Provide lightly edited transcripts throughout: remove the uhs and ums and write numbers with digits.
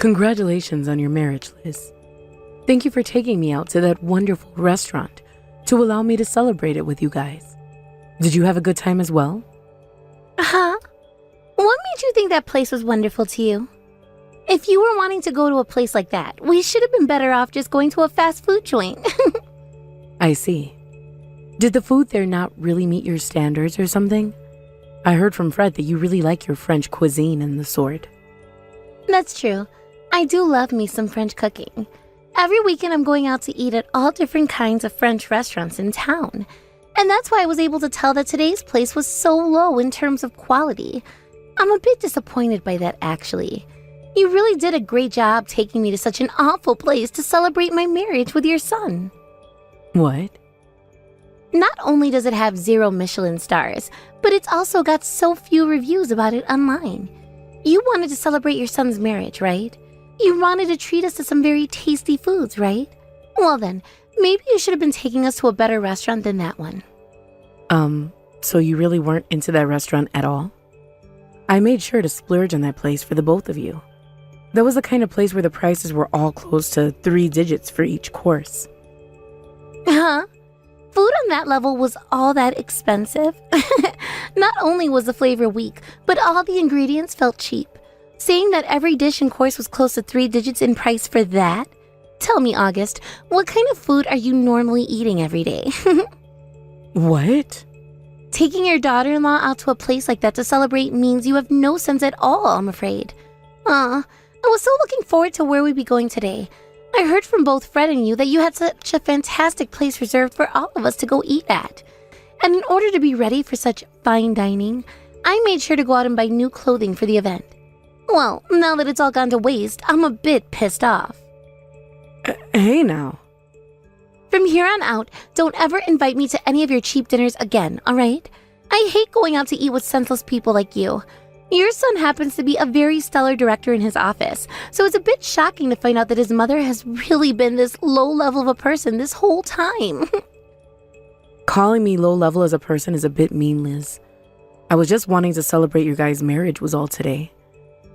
Congratulations on your marriage, Liz. Thank you for taking me out to that wonderful restaurant to allow me to celebrate it with you guys. Did you have a good time as well? Huh? What made you think that place was wonderful to you? If you were wanting to go to a place like that, we should have been better off just going to a fast food joint. I see. Did the food there not really meet your standards or something? I heard from Fred that you really like your French cuisine and the sort. That's true. I do love me some French cooking. Every weekend I'm going out to eat at all different kinds of French restaurants in town. And that's why I was able to tell that today's place was so low in terms of quality. I'm a bit disappointed by that, actually. You really did a great job taking me to such an awful place to celebrate my marriage with your son. What? Not only does it have 0 Michelin stars, but it's also got so few reviews about it online. You wanted to celebrate your son's marriage, right? You wanted to treat us to some very tasty foods, right? Well then, maybe you should have been taking us to a better restaurant than that one. So you really weren't into that restaurant at all? I made sure to splurge on that place for the both of you. That was the kind of place where the prices were all close to 3 digits for each course. Huh? Food on that level was all that expensive? Not only was the flavor weak, but all the ingredients felt cheap. Saying that every dish and course was close to 3 digits in price for that? Tell me, August, what kind of food are you normally eating every day? What? Taking your daughter-in-law out to a place like that to celebrate means you have no sense at all, I'm afraid. I was so looking forward to where we'd be going today. I heard from both Fred and you that you had such a fantastic place reserved for all of us to go eat at. And in order to be ready for such fine dining, I made sure to go out and buy new clothing for the event. Well, now that it's all gone to waste, I'm a bit pissed off. Hey now. From here on out, don't ever invite me to any of your cheap dinners again, alright? I hate going out to eat with senseless people like you. Your son happens to be a very stellar director in his office, so it's a bit shocking to find out that his mother has really been this low level of a person this whole time. Calling me low level as a person is a bit mean, Liz. I was just wanting to celebrate your guys' marriage was all today.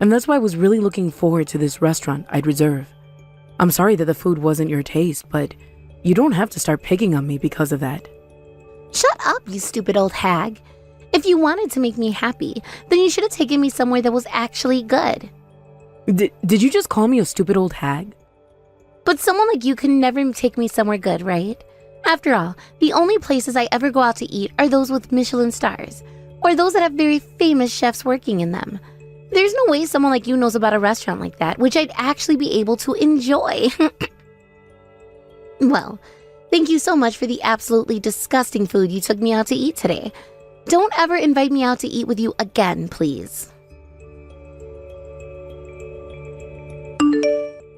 And that's why I was really looking forward to this restaurant I'd reserve. I'm sorry that the food wasn't your taste, but you don't have to start picking on me because of that. Shut up, you stupid old hag. If you wanted to make me happy, then you should have taken me somewhere that was actually good. Did you just call me a stupid old hag? But someone like you can never take me somewhere good, right? After all, the only places I ever go out to eat are those with Michelin stars, or those that have very famous chefs working in them. There's no way someone like you knows about a restaurant like that, which I'd actually be able to enjoy. Well, thank you so much for the absolutely disgusting food you took me out to eat today. Don't ever invite me out to eat with you again, please.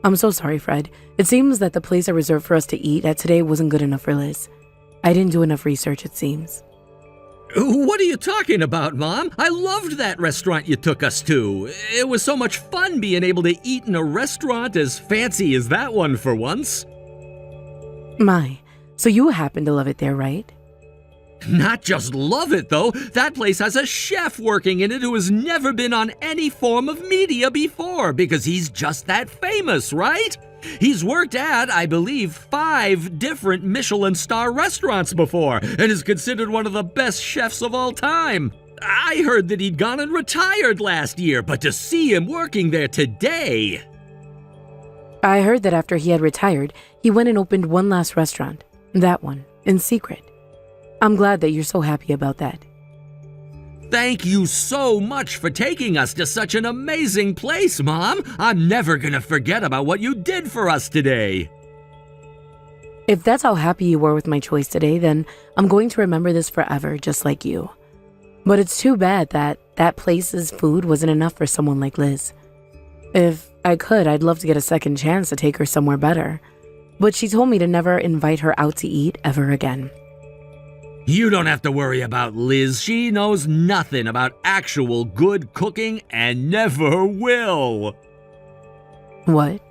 I'm so sorry, Fred. It seems that the place I reserved for us to eat at today wasn't good enough for Liz. I didn't do enough research, it seems. What are you talking about, Mom? I loved that restaurant you took us to. It was so much fun being able to eat in a restaurant as fancy as that one for once. My, so you happen to love it there, right? Not just love it, though. That place has a chef working in it who has never been on any form of media before because he's just that famous, right? He's worked at, I believe, 5 different Michelin star restaurants before and is considered one of the best chefs of all time. I heard that he'd gone and retired last year, but to see him working there today... I heard that after he had retired, he went and opened one last restaurant. That one, in secret. I'm glad that you're so happy about that. Thank you so much for taking us to such an amazing place, Mom. I'm never gonna forget about what you did for us today. If that's how happy you were with my choice today, then I'm going to remember this forever, just like you. But it's too bad that that place's food wasn't enough for someone like Liz. If I could, I'd love to get a second chance to take her somewhere better. But she told me to never invite her out to eat ever again. You don't have to worry about Liz. She knows nothing about actual good cooking and never will. What?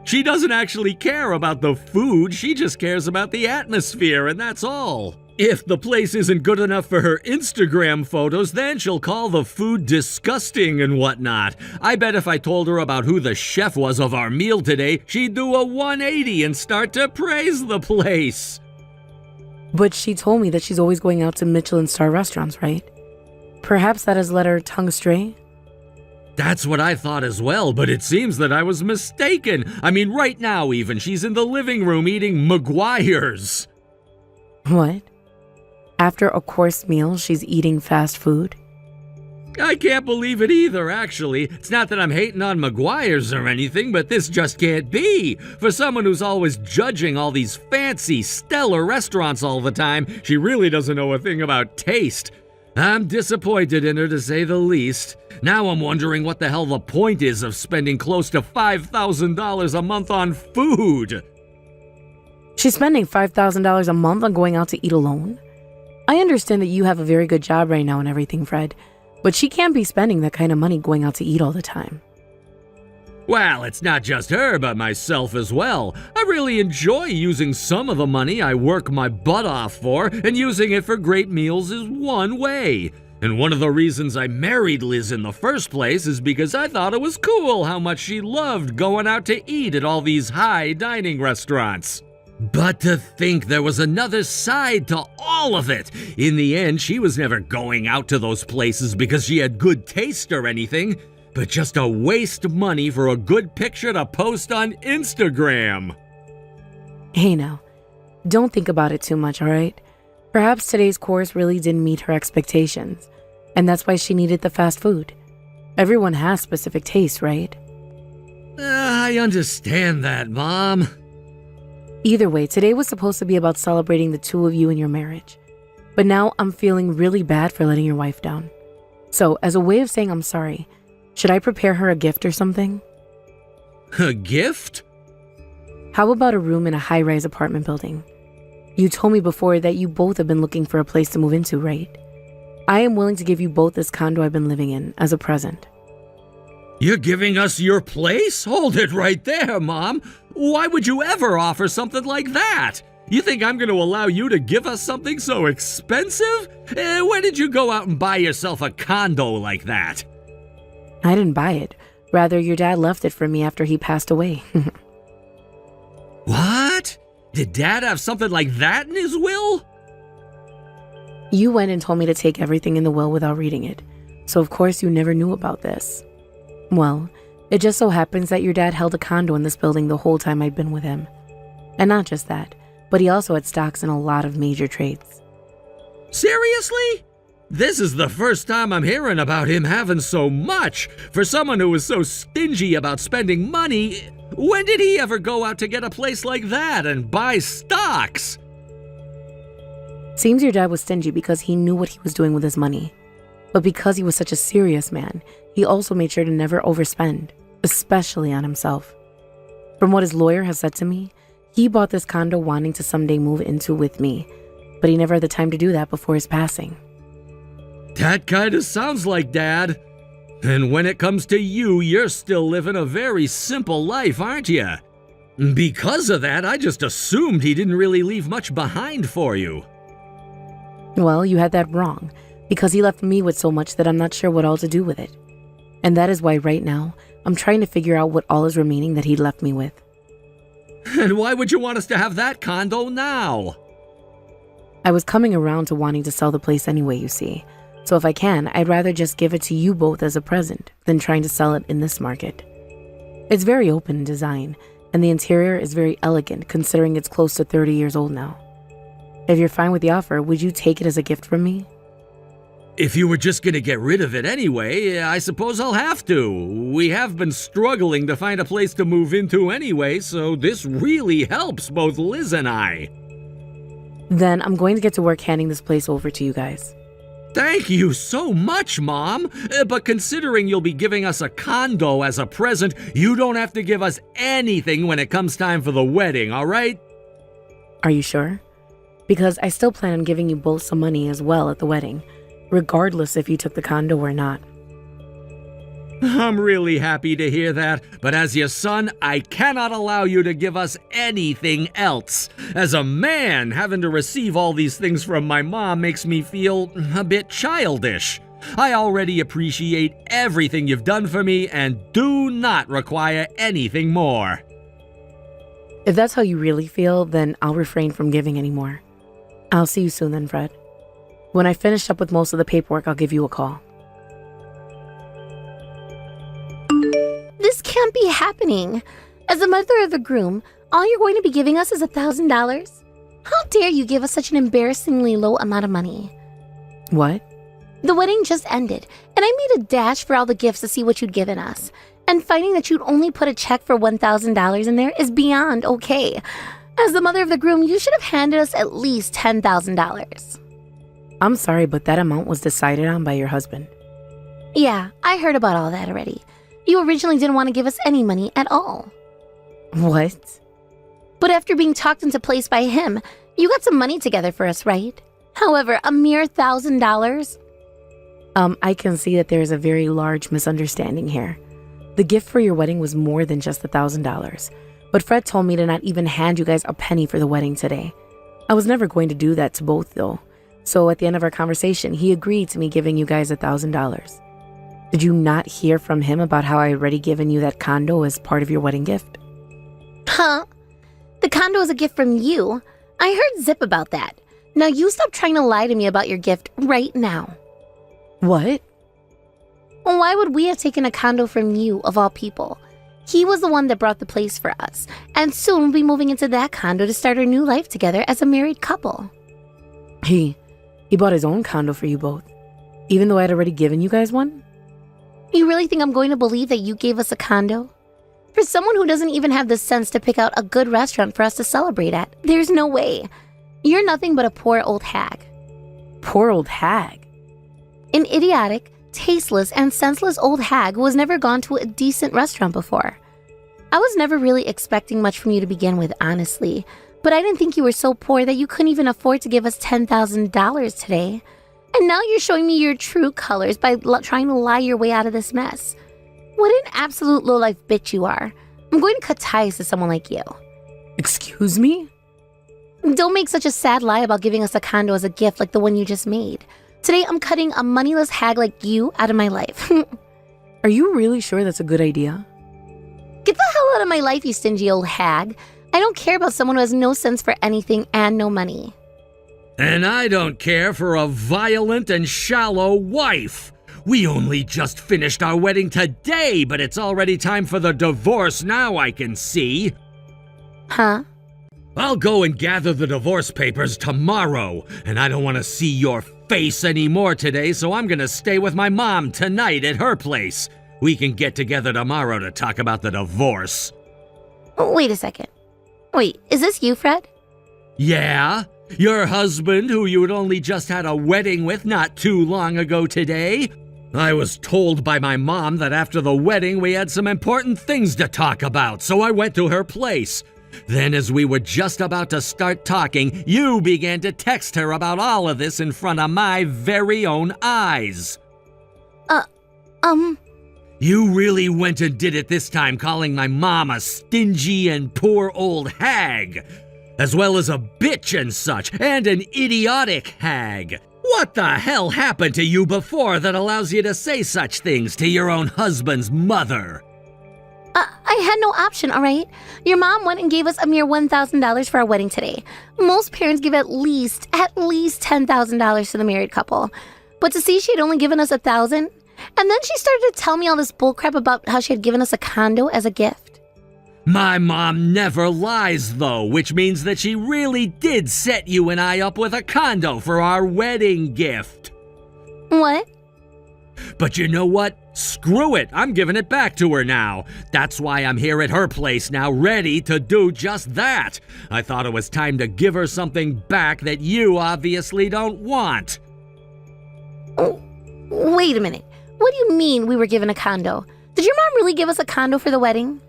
She doesn't actually care about the food. She just cares about the atmosphere, and that's all. If the place isn't good enough for her Instagram photos, then she'll call the food disgusting and whatnot. I bet if I told her about who the chef was of our meal today, she'd do a 180 and start to praise the place. But she told me that she's always going out to Michelin-star restaurants, right? Perhaps that has led her tongue astray? That's what I thought as well, but it seems that I was mistaken. I mean, right now even, she's in the living room eating McGuire's. What? After a course meal, she's eating fast food? I can't believe it either, actually. It's not that I'm hating on McGuire's or anything, but this just can't be. For someone who's always judging all these fancy, stellar restaurants all the time, she really doesn't know a thing about taste. I'm disappointed in her, to say the least. Now I'm wondering what the hell the point is of spending close to $5,000 a month on food. She's spending $5,000 a month on going out to eat alone? I understand that you have a very good job right now and everything, Fred, but she can't be spending that kind of money going out to eat all the time. Well, it's not just her, but myself as well. I really enjoy using some of the money I work my butt off for, and using it for great meals is one way. And one of the reasons I married Liz in the first place is because I thought it was cool how much she loved going out to eat at all these high dining restaurants. But to think there was another side to all of it. In the end, she was never going out to those places because she had good taste or anything, but just to waste money for a good picture to post on Instagram. Hey now, don't think about it too much, alright? Perhaps today's course really didn't meet her expectations, and that's why she needed the fast food. Everyone has specific tastes, right? I understand that, Mom. Either way, today was supposed to be about celebrating the two of you and your marriage. But now I'm feeling really bad for letting your wife down. So, as a way of saying I'm sorry, should I prepare her a gift or something? A gift? How about a room in a high-rise apartment building? You told me before that you both have been looking for a place to move into, right? I am willing to give you both this condo I've been living in as a present. You're giving us your place? Hold it right there, Mom. Why would you ever offer something like that? You think I'm going to allow you to give us something so expensive? When did you go out and buy yourself a condo like that? I didn't buy it. Rather, your dad left it for me after he passed away. What? Did Dad have something like that in his will? You went and told me to take everything in the will without reading it. So of course you never knew about this. Well, it just so happens that your dad held a condo in this building the whole time I'd been with him. And not just that, but he also had stocks in a lot of major trades. Seriously? This is the first time I'm hearing about him having so much. For someone who was so stingy about spending money, when did he ever go out to get a place like that and buy stocks? Seems your dad was stingy because he knew what he was doing with his money. But because he was such a serious man, he also made sure to never overspend, especially on himself. From what his lawyer has said to me, he bought this condo wanting to someday move into with me, but he never had the time to do that before his passing. That kinda sounds like Dad. And when it comes to you, you're still living a very simple life, aren't you? Because of that, I just assumed he didn't really leave much behind for you. Well, you had that wrong, because he left me with so much that I'm not sure what all to do with it. And that is why right now, I'm trying to figure out what all is remaining that he left me with. And why would you want us to have that condo now? I was coming around to wanting to sell the place anyway, you see. So if I can, I'd rather just give it to you both as a present than trying to sell it in this market. It's very open in design, and the interior is very elegant considering it's close to 30 years old now. If you're fine with the offer, would you take it as a gift from me? If you were just gonna get rid of it anyway, I suppose I'll have to. We have been struggling to find a place to move into anyway, so this really helps both Liz and I. Then I'm going to get to work handing this place over to you guys. Thank you so much, Mom. But considering you'll be giving us a condo as a present, you don't have to give us anything when it comes time for the wedding, all right? Are you sure? Because I still plan on giving you both some money as well at the wedding, regardless if you took the condo or not. I'm really happy to hear that, but as your son, I cannot allow you to give us anything else. As a man, having to receive all these things from my mom makes me feel a bit childish. I already appreciate everything you've done for me and do not require anything more. If that's how you really feel, then I'll refrain from giving any more. I'll see you soon then, Fred. When I finish up with most of the paperwork, I'll give you a call. This can't be happening. As the mother of the groom, all you're going to be giving us is $1,000? How dare you give us such an embarrassingly low amount of money? What? The wedding just ended, and I made a dash for all the gifts to see what you'd given us. And finding that you'd only put a check for $1,000 in there is beyond okay. As the mother of the groom, you should have handed us at least $10,000. I'm sorry, but that amount was decided on by your husband. Yeah, I heard about all that already. You originally didn't want to give us any money at all. What? But after being talked into place by him, you got some money together for us, right? However, a mere $1,000? I can see that there is a very large misunderstanding here. The gift for your wedding was more than just $1,000. But Fred told me to not even hand you guys a penny for the wedding today. I was never going to do that to both, though. So at the end of our conversation, he agreed to me giving you guys $1,000. Did you not hear from him about how I already given you that condo as part of your wedding gift? Huh? The condo is a gift from you. I heard zip about that. Now you stop trying to lie to me about your gift right now. What? Why would we have taken a condo from you, of all people? He was the one that brought the place for us, and soon we'll be moving into that condo to start our new life together as a married couple. He bought his own condo for you both, even though I'd already given you guys one? You really think I'm going to believe that you gave us a condo? For someone who doesn't even have the sense to pick out a good restaurant for us to celebrate at, there's no way. You're nothing but a poor old hag. Poor old hag? An idiotic, tasteless, and senseless old hag who has never gone to a decent restaurant before. I was never really expecting much from you to begin with, honestly, but I didn't think you were so poor that you couldn't even afford to give us $10,000 today. And now you're showing me your true colors by trying to lie your way out of this mess. What an absolute lowlife bitch you are. I'm going to cut ties to someone like you. Excuse me? Don't make such a sad lie about giving us a condo as a gift like the one you just made. Today, I'm cutting a moneyless hag like you out of my life. Are you really sure that's a good idea? Get the hell out of my life, you stingy old hag. I don't care about someone who has no sense for anything and no money. And I don't care for a violent and shallow wife. We only just finished our wedding today, but it's already time for the divorce now, I can see. Huh? I'll go and gather the divorce papers tomorrow, and I don't want to see your face anymore today, so I'm gonna stay with my mom tonight at her place. We can get together tomorrow to talk about the divorce. Wait a second. Wait, is this you, Fred? Yeah? Your husband, who you had only just had a wedding with not too long ago today? I was told by my mom that after the wedding we had some important things to talk about, so I went to her place. Then as we were just about to start talking, you began to text her about all of this in front of my very own eyes. You really went and did it this time, calling my mom a stingy and poor old hag, as well as a bitch and such, and an idiotic hag. What the hell happened to you before that allows you to say such things to your own husband's mother? I had no option, all right? Your mom went and gave us a mere $1,000 for our wedding today. Most parents give at least $10,000 to the married couple. But to see she had only given us $1,000, and then she started to tell me all this bullcrap about how she had given us a condo as a gift. My mom never lies, though, which means that she really did set you and I up with a condo for our wedding gift. What? But you know what? Screw it, I'm giving it back to her now. That's why I'm here at her place now, ready to do just that. I thought it was time to give her something back that you obviously don't want. Oh, wait a minute. What do you mean we were given a condo? Did your mom really give us a condo for the wedding?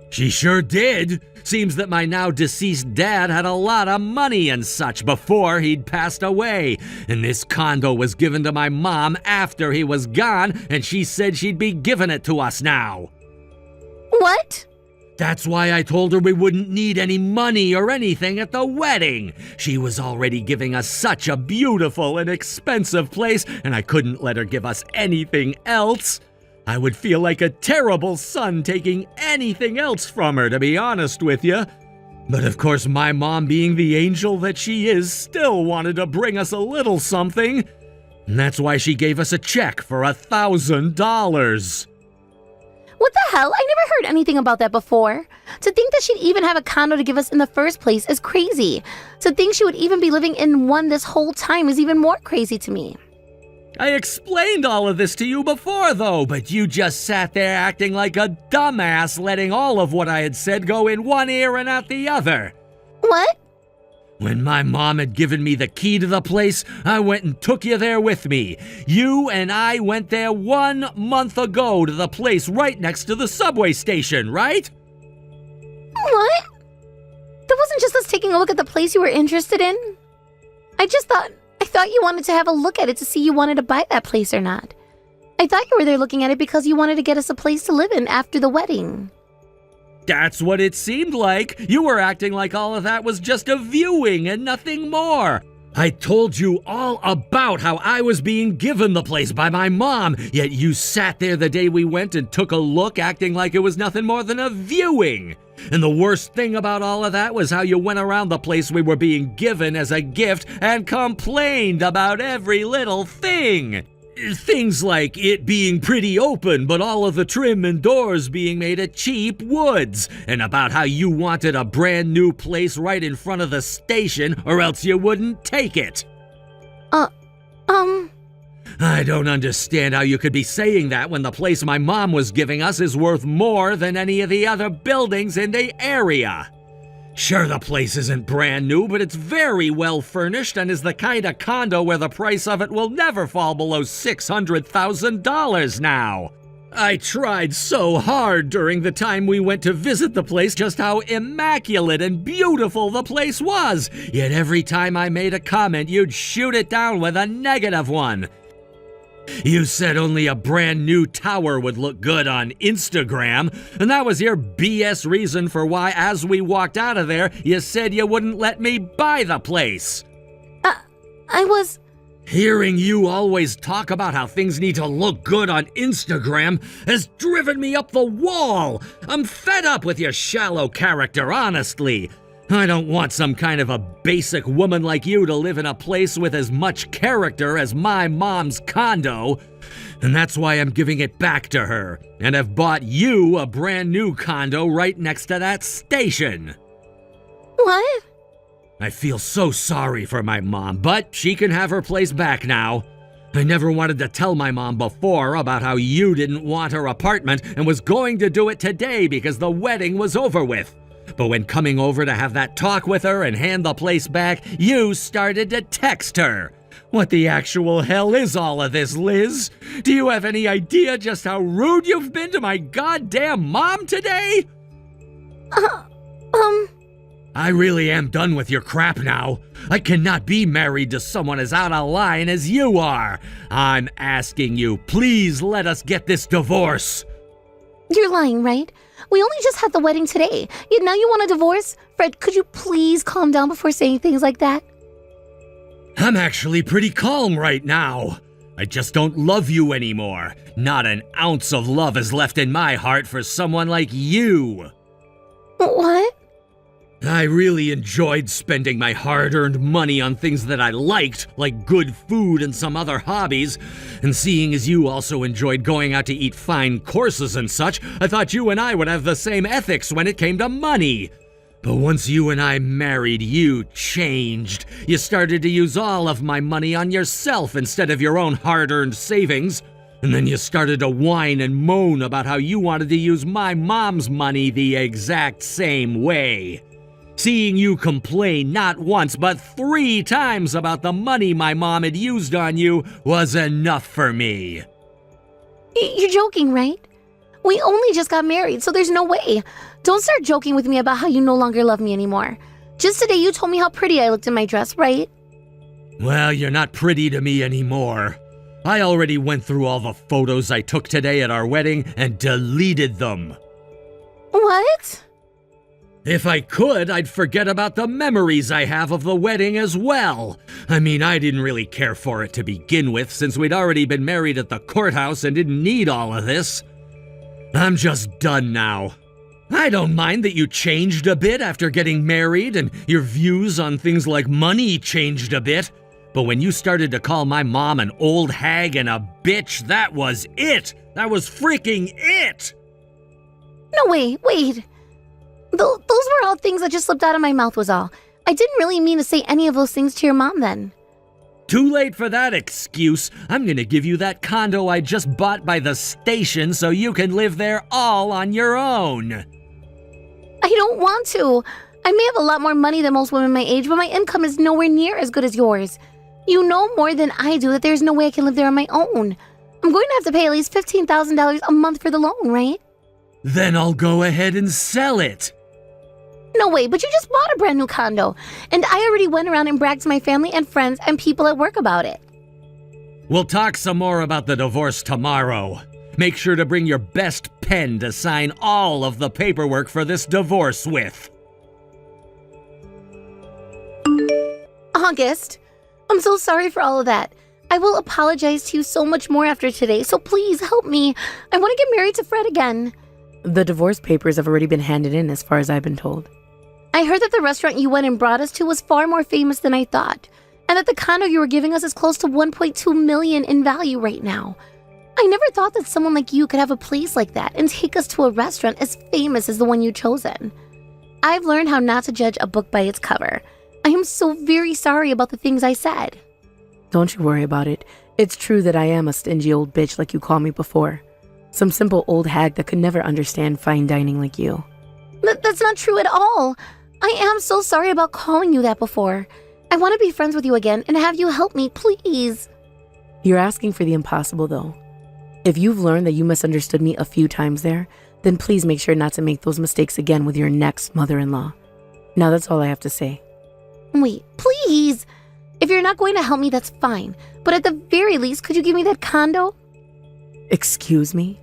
She sure did. Seems that my now deceased dad had a lot of money and such before he'd passed away, and this condo was given to my mom after he was gone, and she said she'd be giving it to us now. What? That's why I told her we wouldn't need any money or anything at the wedding. She was already giving us such a beautiful and expensive place, and I couldn't let her give us anything else. I would feel like a terrible son taking anything else from her, to be honest with you. But of course, my mom, being the angel that she is, still wanted to bring us a little something. And that's why she gave us a check for $1,000. What the hell? I never heard anything about that before. To think that she'd even have a condo to give us in the first place is crazy. To think she would even be living in one this whole time is even more crazy to me. I explained all of this to you before, though, but you just sat there acting like a dumbass, letting all of what I had said go in one ear and out the other. What? When my mom had given me the key to the place, I went and took you there with me. You and I went there 1 month ago to the place right next to the subway station, right? What? That wasn't just us taking a look at the place you were interested in? I thought you wanted to have a look at it to see you wanted to buy that place or not. I thought you were there looking at it because you wanted to get us a place to live in after the wedding. That's what it seemed like. You were acting like all of that was just a viewing and nothing more. I told you all about how I was being given the place by my mom, yet you sat there the day we went and took a look acting like it was nothing more than a viewing. And the worst thing about all of that was how you went around the place we were being given as a gift and complained about every little thing. Things like it being pretty open, but all of the trim and doors being made of cheap woods, and about how you wanted a brand new place right in front of the station, or else you wouldn't take it. I don't understand how you could be saying that when the place my mom was giving us is worth more than any of the other buildings in the area. Sure, the place isn't brand new, but it's very well furnished and is the kind of condo where the price of it will never fall below $600,000 now. I tried so hard during the time we went to visit the place just how immaculate and beautiful the place was, yet every time I made a comment, you'd shoot it down with a negative one. You said only a brand new tower would look good on Instagram, and that was your BS reason for why, as we walked out of there, you said you wouldn't let me buy the place. I was... Hearing you always talk about how things need to look good on Instagram has driven me up the wall. I'm fed up with your shallow character, honestly. I don't want some kind of a basic woman like you to live in a place with as much character as my mom's condo. And that's why I'm giving it back to her. And I've bought you a brand new condo right next to that station. What? I feel so sorry for my mom, but she can have her place back now. I never wanted to tell my mom before about how you didn't want her apartment and was going to do it today because the wedding was over with. But when coming over to have that talk with her and hand the place back, you started to text her. What the actual hell is all of this, Liz? Do you have any idea just how rude you've been to my goddamn mom today? I really am done with your crap now. I cannot be married to someone as out of line as you are. I'm asking you, please let us get this divorce. You're lying, right? We only just had the wedding today, yet now you want a divorce? Fred, could you please calm down before saying things like that? I'm actually pretty calm right now. I just don't love you anymore. Not an ounce of love is left in my heart for someone like you. What? I really enjoyed spending my hard-earned money on things that I liked, like good food and some other hobbies. And seeing as you also enjoyed going out to eat fine courses and such, I thought you and I would have the same ethics when it came to money. But once you and I married, you changed. You started to use all of my money on yourself instead of your own hard-earned savings. And then you started to whine and moan about how you wanted to use my mom's money the exact same way. Seeing you complain not once but 3 times about the money my mom had used on you was enough for me. You're joking, right? We only just got married, so there's no way. Don't start joking with me about how you no longer love me anymore. Just today you told me how pretty I looked in my dress, right? Well, you're not pretty to me anymore. I already went through all the photos I took today at our wedding and deleted them. What? If I could, I'd forget about the memories I have of the wedding as well. I mean, I didn't really care for it to begin with, since we'd already been married at the courthouse and didn't need all of this. I'm just done now. I don't mind that you changed a bit after getting married, and your views on things like money changed a bit. But when you started to call my mom an old hag and a bitch, that was it! That was freaking it! No, wait. Those were all things that just slipped out of my mouth was all. I didn't really mean to say any of those things to your mom then. Too late for that excuse. I'm gonna give you that condo I just bought by the station so you can live there all on your own. I don't want to. I may have a lot more money than most women my age, but my income is nowhere near as good as yours. You know more than I do that there's no way I can live there on my own. I'm going to have to pay at least $15,000 a month for the loan, right? Then I'll go ahead and sell it. No way, but you just bought a brand new condo, and I already went around and bragged to my family and friends and people at work about it. We'll talk some more about the divorce tomorrow. Make sure to bring your best pen to sign all of the paperwork for this divorce with. August, I'm so sorry for all of that. I will apologize to you so much more after today, so please help me. I want to get married to Fred again. The divorce papers have already been handed in as far as I've been told. I heard that the restaurant you went and brought us to was far more famous than I thought, and that the condo you were giving us is close to $1.2 million in value right now. I never thought that someone like you could have a place like that and take us to a restaurant as famous as the one you've chosen. I've learned how not to judge a book by its cover. I am so very sorry about the things I said. Don't you worry about it. It's true that I am a stingy old bitch like you called me before. Some simple old hag that could never understand fine dining like you. That's not true at all. I am so sorry about calling you that before. I want to be friends with you again and have you help me, please. You're asking for the impossible, though. If you've learned that you misunderstood me a few times there, then please make sure not to make those mistakes again with your next mother-in-law. Now that's all I have to say. Wait, please. If you're not going to help me, that's fine. But at the very least, could you give me that condo? Excuse me?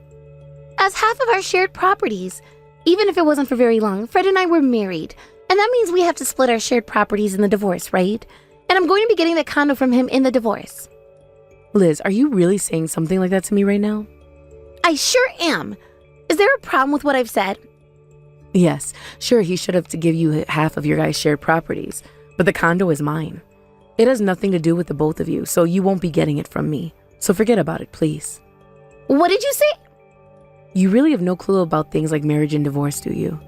As half of our shared properties. Even if it wasn't for very long, Fred and I were married. And that means we have to split our shared properties in the divorce, right? And I'm going to be getting the condo from him in the divorce. Liz, are you really saying something like that to me right now? I sure am. Is there a problem with what I've said? Yes, sure, he should have to give you half of your guys' shared properties, but the condo is mine. It has nothing to do with the both of you, so you won't be getting it from me. So forget about it, please. What did you say? You really have no clue about things like marriage and divorce, do you?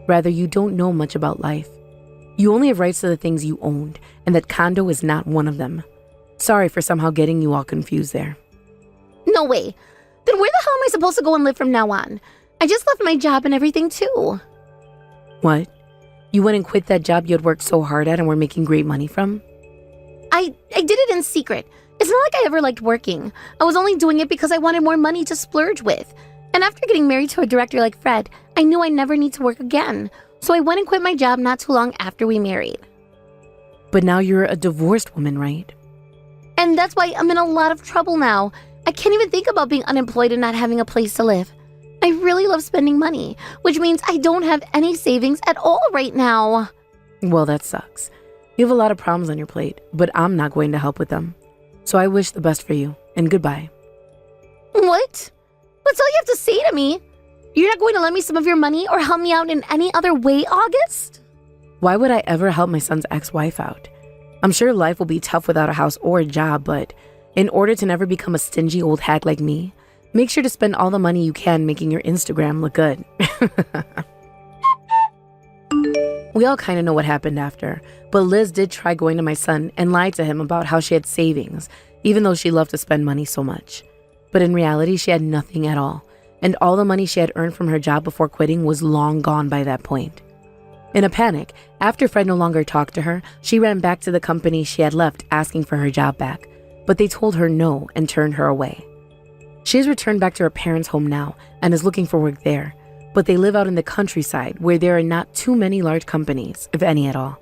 Rather, you don't know much about life. You only have rights to the things you owned, and that condo is not one of them. Sorry for somehow getting you all confused there. No way. Then where the hell am I supposed to go and live from now on? I just left my job and everything too. What? You went and quit that job you had worked so hard at and were making great money from? I did it in secret. It's not like I ever liked working. I was only doing it because I wanted more money to splurge with. And after getting married to a director like Fred, I knew I never need to work again. So I went and quit my job not too long after we married. But now you're a divorced woman, right? And that's why I'm in a lot of trouble now. I can't even think about being unemployed and not having a place to live. I really love spending money, which means I don't have any savings at all right now. Well, that sucks. You have a lot of problems on your plate, but I'm not going to help with them. So I wish the best for you, and goodbye. What? That's all you have to say to me? You're not going to lend me some of your money or help me out in any other way, August? Why would I ever help my son's ex-wife out? I'm sure life will be tough without a house or a job, but in order to never become a stingy old hag like me, make sure to spend all the money you can making your Instagram look good. We all kind of know what happened after, but Liz did try going to my son and lied to him about how she had savings, even though she loved to spend money so much. But in reality, she had nothing at all, and all the money she had earned from her job before quitting was long gone by that point. In a panic, after Fred no longer talked to her, she ran back to the company she had left asking for her job back, but they told her no and turned her away. She has returned back to her parents' home now and is looking for work there, but they live out in the countryside where there are not too many large companies, if any at all.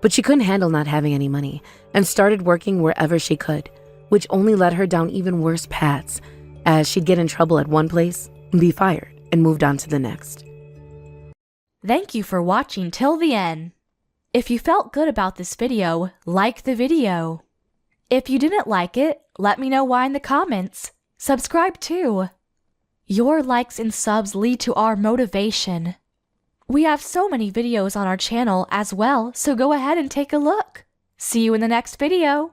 But she couldn't handle not having any money and started working wherever she could, which only led her down even worse paths, as she'd get in trouble at one place, be fired, and moved on to the next. Thank you for watching till the end. If you felt good about this video, like the video. If you didn't like it, let me know why in the comments. Subscribe too. Your likes and subs lead to our motivation. We have so many videos on our channel as well, so go ahead and take a look. See you in the next video.